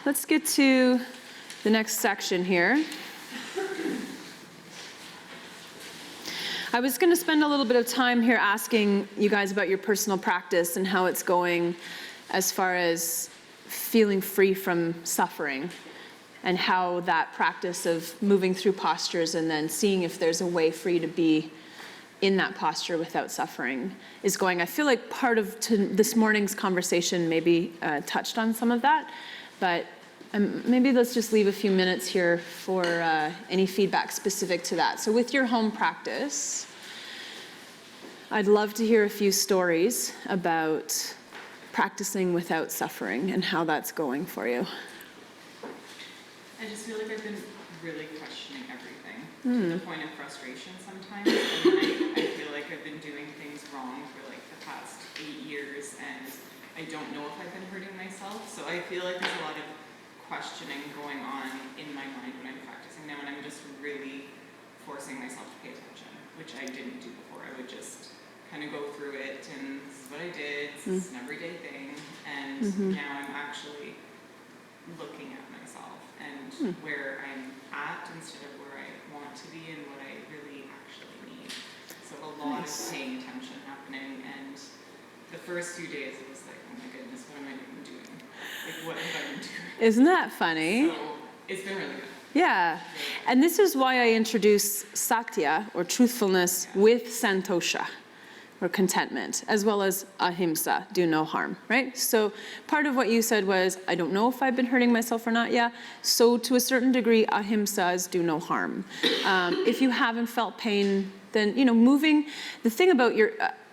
let's get to the next section here. I was going to spend a little bit of time here asking you guys about your personal practice and how it's going as far as feeling free from suffering, and how that practice of moving through postures and then seeing if there's a way for you to be in that posture without suffering is going. I feel like part of this morning's conversation maybe touched on some of that, but maybe let's just leave a few minutes here for any feedback specific to that. So with your home practice, I'd love to hear a few stories about practicing without suffering and how that's going for you. I just feel like I've been really questioning everything to the point of frustration sometimes. And I feel like I've been doing things wrong for like the past 8 years, and I don't know if I've been hurting myself. So I feel like there's a lot of questioning going on in my mind when I'm practicing now, and I'm just really forcing myself to pay attention, which I didn't do before. I would just kind of go through it, and this is what I did, this is an everyday thing, and now I'm actually looking at myself and where I'm at instead of where I want to be and what I really actually need. So a lot of paying attention happening, and the first few days it was like, oh my goodness, what am I even doing? Like, what have I been doing? Isn't that funny? So it's been really good. Yeah, and this is why I introduce satya, or truthfulness, with santosha, or contentment, as well as ahimsa, do no harm, right? So part of what you said was, I don't know if I've been hurting myself or not yet. So to a certain degree, ahimsa is do no harm. If you haven't felt pain, then, moving, the thing about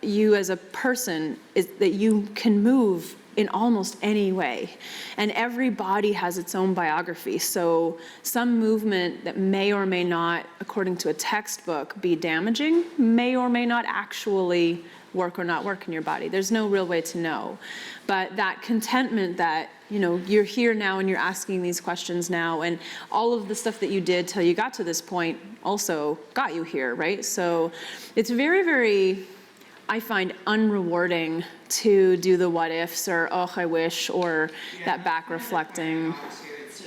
you as a person is that you can move in almost any way. And every body has its own biography. So some movement that may or may not, according to a textbook, be damaging, may or may not actually work or not work in your body. There's no real way to know. But that contentment that, you're here now and you're asking these questions now, and all of the stuff that you did till you got to this point also got you here, right? So it's very, very, I find, unrewarding to do the what ifs or oh I wish, or that back reflecting. It's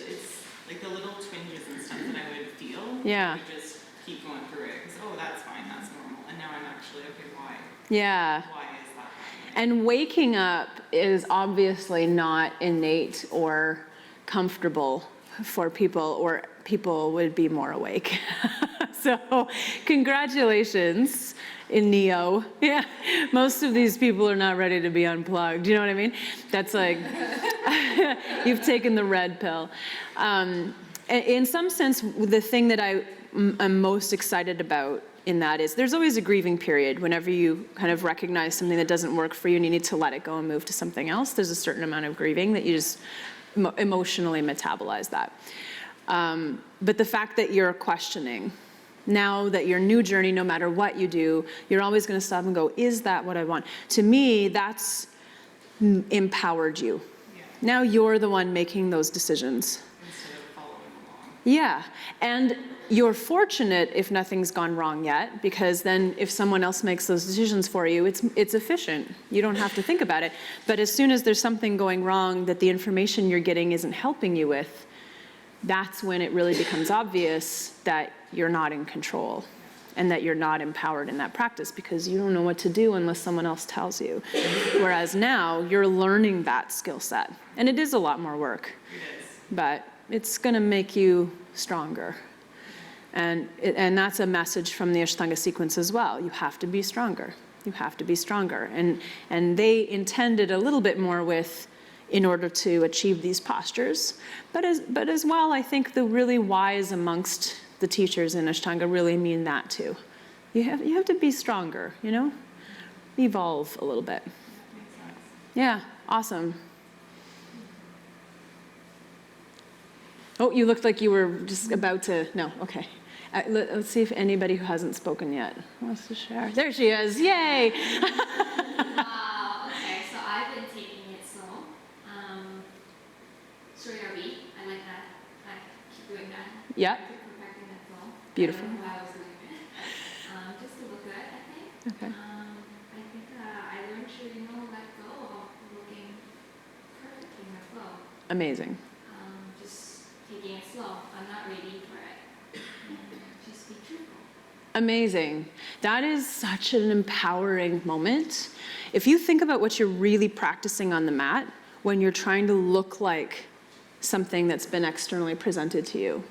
like the little twinges and stuff that I would feel. Yeah. I would just keep going through it because that's fine, that's normal. And now I'm actually, okay, why? Yeah. Why is that happening? And waking up is obviously not innate or comfortable for people, or people would be more awake. So congratulations in Neo. Yeah, most of these people are not ready to be unplugged. You know what I mean? That's like, you've taken the red pill. In some sense, the thing that I'm most excited about in that is there's always a grieving period whenever you kind of recognize something that doesn't work for you and you need to let it go and move to something else. There's a certain amount of grieving that you just emotionally metabolize that. But the fact that you're questioning, now that your new journey, no matter what you do, you're always going to stop and go, is that what I want? To me, that's empowered you. Yeah. Now you're the one making those decisions. Instead of following along. Yeah, and you're fortunate if nothing's gone wrong yet, because then if someone else makes those decisions for you, it's efficient. You don't have to think about it. But as soon as there's something going wrong that the information you're getting isn't helping you with, that's when it really becomes obvious that you're not in control and that you're not empowered in that practice, because you don't know what to do unless someone else tells you. Whereas now you're learning that skill set, and it is a lot more work. It is. But it's going to make you stronger. And that's a message from the Ashtanga sequence as well. You have to be stronger. You have to be stronger. And they intended a little bit more with, in order to achieve these postures. But as well, I think the really wise amongst the teachers in Ashtanga really mean that too. You have to be stronger, evolve a little bit. Makes sense. Yeah, awesome. Oh, you looked like you were just about to, no, okay. Let's see if anybody who hasn't spoken yet wants to share. There she is, yay! Okay, so I've been taking it slow. Surya beat, I like that. I keep doing that. Yeah. Keep perfecting that flow. Beautiful. I don't know why I was doing it. Just to look good, I think. Okay. I think I learned to, let go of looking perfect in my flow. Amazing. taking it slow. I'm not ready for it. Just be truthful. Amazing. That is such an empowering moment. If you think about what you're really practicing on the mat when you're trying to look like something that's been externally presented to you,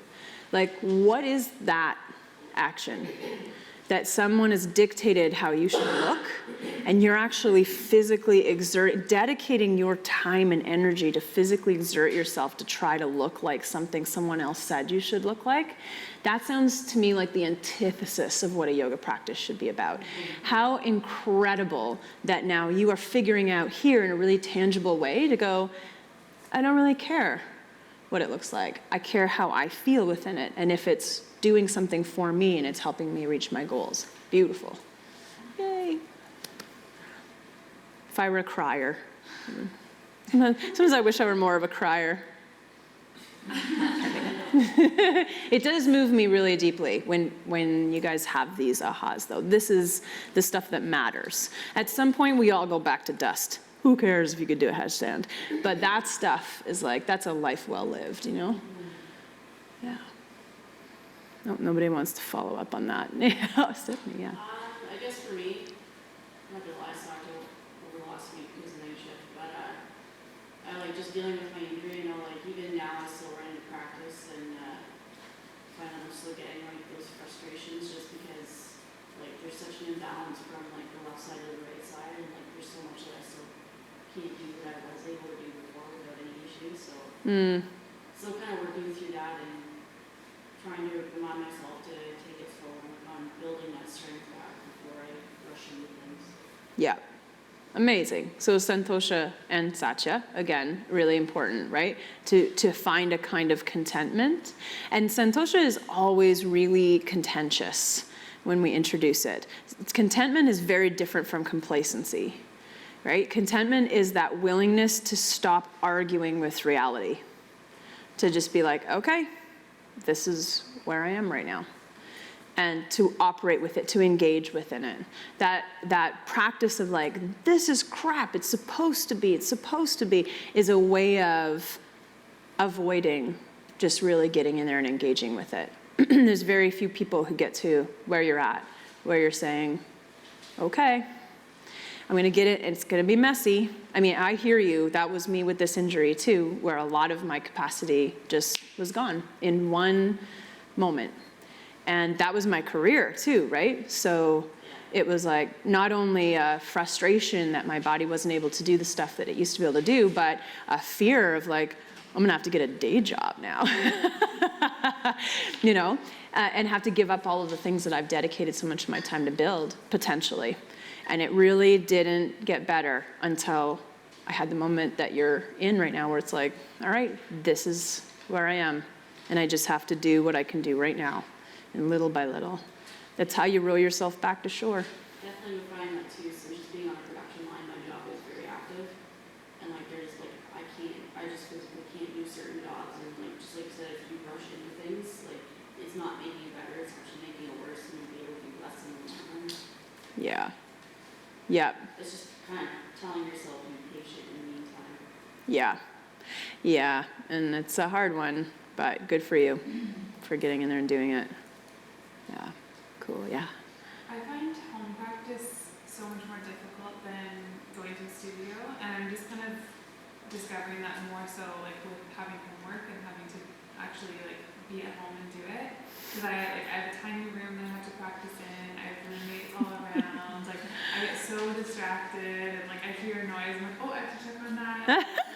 like what is that action? That someone has dictated how you should look, and you're actually physically dedicating your time and energy to physically exert yourself to try to look like something someone else said you should look like. That sounds to me like the antithesis of what a yoga practice should be about. How incredible that now you are figuring out here in a really tangible way to go, I don't really care what it looks like. I care how I feel within it, and if it's doing something for me and it's helping me reach my goals. Beautiful. Yay. If I were a crier. Sometimes I wish I were more of a crier. It does move me really deeply when you guys have these ahas, though. This is the stuff that matters. At some point, we all go back to dust. Who cares if you could do a headstand? But that stuff is like, that's a life well lived, you know? Yeah. No, nobody wants to follow up on that. Yeah, Stephanie, yeah. I guess for me, I'm not gonna lie, I talked over the last week because of night shift, but I like just dealing with my injury, you know, like even now I still run into practice and find I'm still getting like those frustrations just because like there's such an imbalance from like the left side to the right side, and like there's so much that I still can't do that I was able to do before without any issues, so still kind of working through that and trying to remind myself to take it slow and work on building that strength back before I rush into things. Yeah. Amazing. So Santosha and Satya, again, really important, right? To find a kind of contentment. And Santosha is always really contentious when we introduce it. Contentment is very different from complacency, right? Contentment is that willingness to stop arguing with reality. To just be like, okay, this is where I am right now. And to operate with it, to engage within it. That practice of like, this is crap, it's supposed to be, is a way of avoiding just really getting in there and engaging with it. There's very few people who get to where you're at, where you're saying, okay, I'm gonna get it, and it's gonna be messy. I mean, I hear you, that was me with this injury too, where a lot of my capacity just was gone in one moment. And that was my career too, right? So it was like not only a frustration that my body wasn't able to do the stuff that it used to be able to do, but a fear of like, I'm gonna have to get a day job now, you know, and have to give up all of the things that I've dedicated so much of my time to build, potentially. And it really didn't get better until I had the moment that you're in right now where it's like, all right, this is where I am. And I just have to do what I can do right now. And little by little. That's how you row yourself back to shore. Definitely would find that too, so just being on a production line, my job is very active. And like there's like, I just physically can't do certain jobs, and like, just like you said, if you rush into things, like it's not making it better, it's actually making it worse, and you'll be able to do less in the long run. Yeah. Yep. It's just kind of telling yourself to be patient in the meantime. Yeah. Yeah. And it's a hard one, but good for you for getting in there and doing it. Yeah, cool, yeah. I find home practice so much more difficult than going to a studio, and I'm just kind of discovering that more so like with having homework and having to actually like be at home and do it. Because I have a tiny room that I have to practice in, I have roommates all around, like I get so distracted, and like I hear a noise, I'm like, oh, I have to check on that.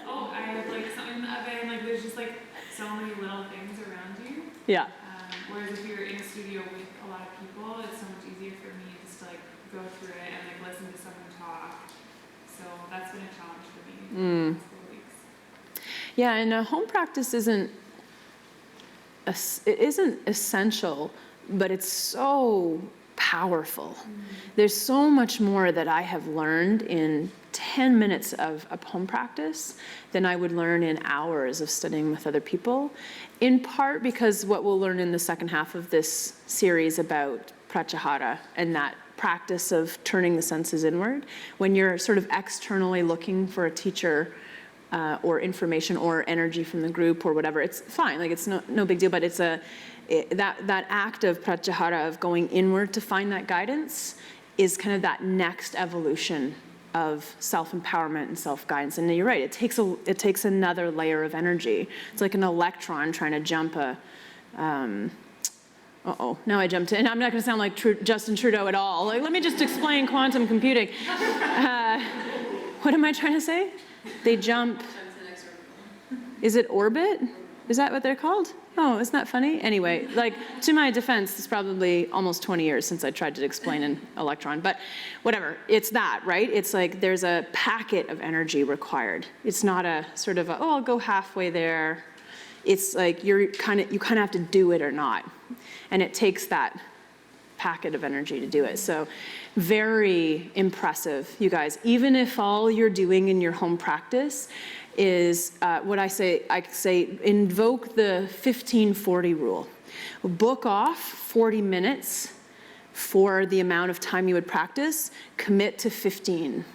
Oh, I have like something in the oven, like there's just like so many little things around you. Yeah. Whereas if you're in a studio with a lot of people, it's so much easier for me just to like go through it and like listen to someone talk. So that's been a challenge for me for the last couple of weeks. Yeah, and a home practice isn't essential, but it's so powerful. There's so much more that I have learned in 10 minutes of home practice than I would learn in hours of studying with other people, in part because what we'll learn in the second half of this series about pratyahara and that practice of turning the senses inward. When you're sort of externally looking for a teacher, or information or energy from the group or whatever. It's fine, like it's no big deal, but it's that act of pratyahara, of going inward to find that guidance, is kind of that next evolution of self-empowerment and self-guidance. And you're right, it takes another layer of energy. It's like an electron trying to jump a, now I jumped in. I'm not gonna sound like Justin Trudeau at all. Like, let me just explain quantum computing. What am I trying to say? They jump, is it orbit? Is that what they're called? Oh, isn't that funny? Anyway, like, to my defense, it's probably almost 20 years since I tried to explain an electron, but whatever, it's that, right? It's like there's a packet of energy required. It's not a sort of I'll go halfway there. It's like you kind of have to do it or not. And it takes that packet of energy to do it. So very impressive, you guys. Even if all you're doing in your home practice is what I say invoke the 15-40 rule. Book off 40 minutes for the amount of time you would practice, commit to 15.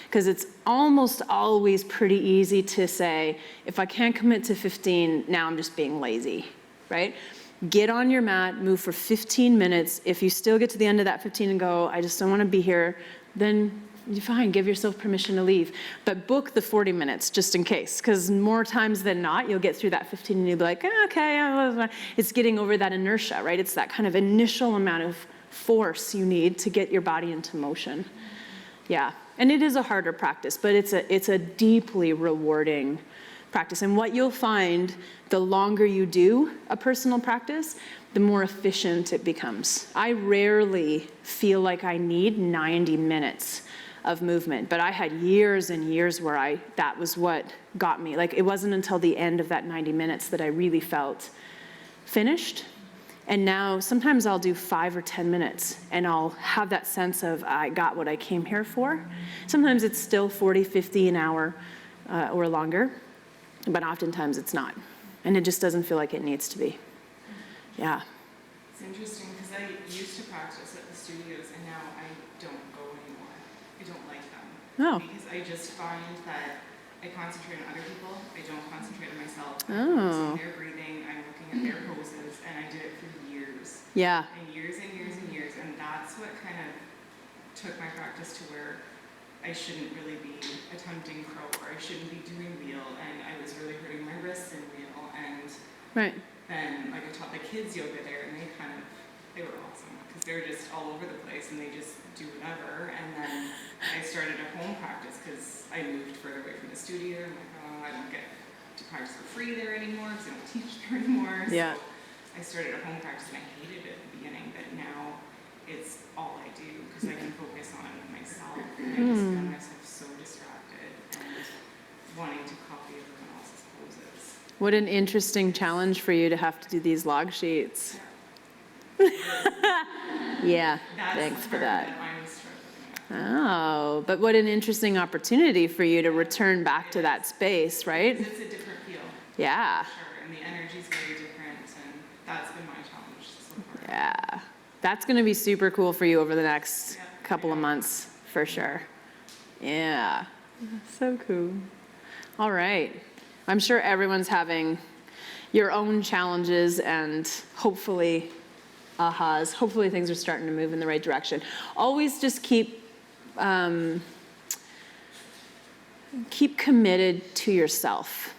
Because it's almost always pretty easy to say, if I can't commit to 15, now I'm just being lazy, right? Get on your mat, move for 15 minutes. If you still get to the end of that 15 and go, I just don't want to be here, then you're fine, give yourself permission to leave. But book the 40 minutes just in case, because more times than not, you'll get through that 15 and you'll be like, okay, it's getting over that inertia, right? It's that kind of initial amount of force you need to get your body into motion. Yeah, and it is a harder practice, but it's a deeply rewarding practice. And what you'll find, the longer you do a personal practice, the more efficient it becomes. I rarely feel like I need 90 minutes of movement, but I had years and years where that was what got me. Like, it wasn't until the end of that 90 minutes that I really felt finished. And now sometimes I'll do 5 or 10 minutes and I'll have that sense of I got what I came here for. Sometimes it's still 40, 50 an hour or longer, but oftentimes it's not. And it just doesn't feel like it needs to be. Yeah. It's interesting because I used to practice at the studios and now I don't go anymore. I don't like them. Oh. Because I just find that I concentrate on other people. I don't concentrate on myself. Oh. I'm focusing on their breathing. I'm looking at their poses, and I did it for years. Yeah. And years and years and years. And that's what kind of took my practice to where I shouldn't really be attempting crow, or I shouldn't be doing wheel, and I was really hurting my wrists in wheel. And Right. then, like, I taught the kids yoga there, and they were awesome because they're just all over the place and they just do whatever. And then I started a home practice because I moved further away from the studio. I'm like, oh, I don't get to practice for free there anymore because I don't teach there anymore. Yeah. So I started a home practice and I hated it at the beginning, but now it's all I do because I can focus on myself. And I just found myself so distracted and wanting to copy everyone else's poses. What an interesting challenge for you to have to do these log sheets. Yeah, That's thanks the for part that. I'm struggling with. Oh, but what an interesting opportunity for you to return back to that space, right? It's a different feel, Yeah, for sure, and the energy's very different, and that's been my challenge so far. yeah. That's gonna be super cool for you over the next Yeah. couple of months, for sure. Yeah, so cool. All right. I'm sure everyone's having your own challenges and hopefully ahas. Hopefully things are starting to move in the right direction. Always just keep committed to yourself.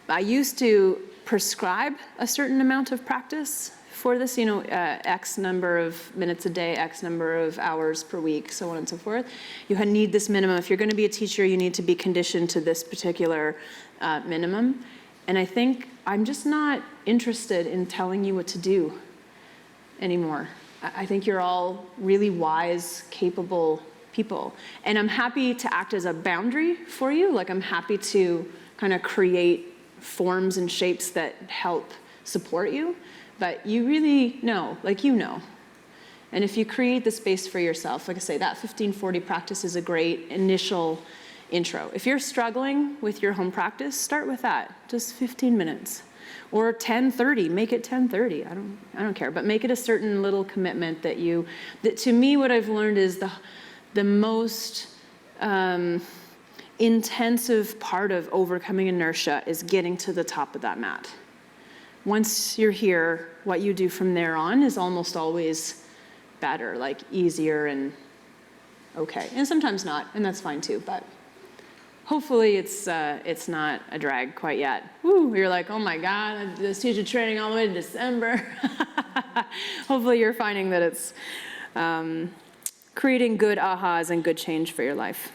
I used to prescribe a certain amount of practice for this, X number of minutes a day, X number of hours per week, so on and so forth. You need this minimum. If you're going to be a teacher, you need to be conditioned to this particular minimum. And I think I'm just not interested in telling you what to do anymore. I think you're all really wise, capable people. And I'm happy to act as a boundary for you. Like, I'm happy to kind of create forms and shapes that help support you. But you really know, And if you create the space for yourself, like I say, that 15-40 practice is a great initial intro. If you're struggling with your home practice, start with that, just 15 minutes. Or 10:30, make it 10:30, I don't care, but make it a certain little commitment that to me, what I've learned is the most intensive part of overcoming inertia is getting to the top of that mat. Once you're here, what you do from there on is almost always better, like easier and okay. And sometimes not, and that's fine too, but hopefully it's not a drag quite yet. Woo, you're like, oh my God, I did this teacher training all the way to December. Hopefully you're finding that it's creating good ahas and good change for your life.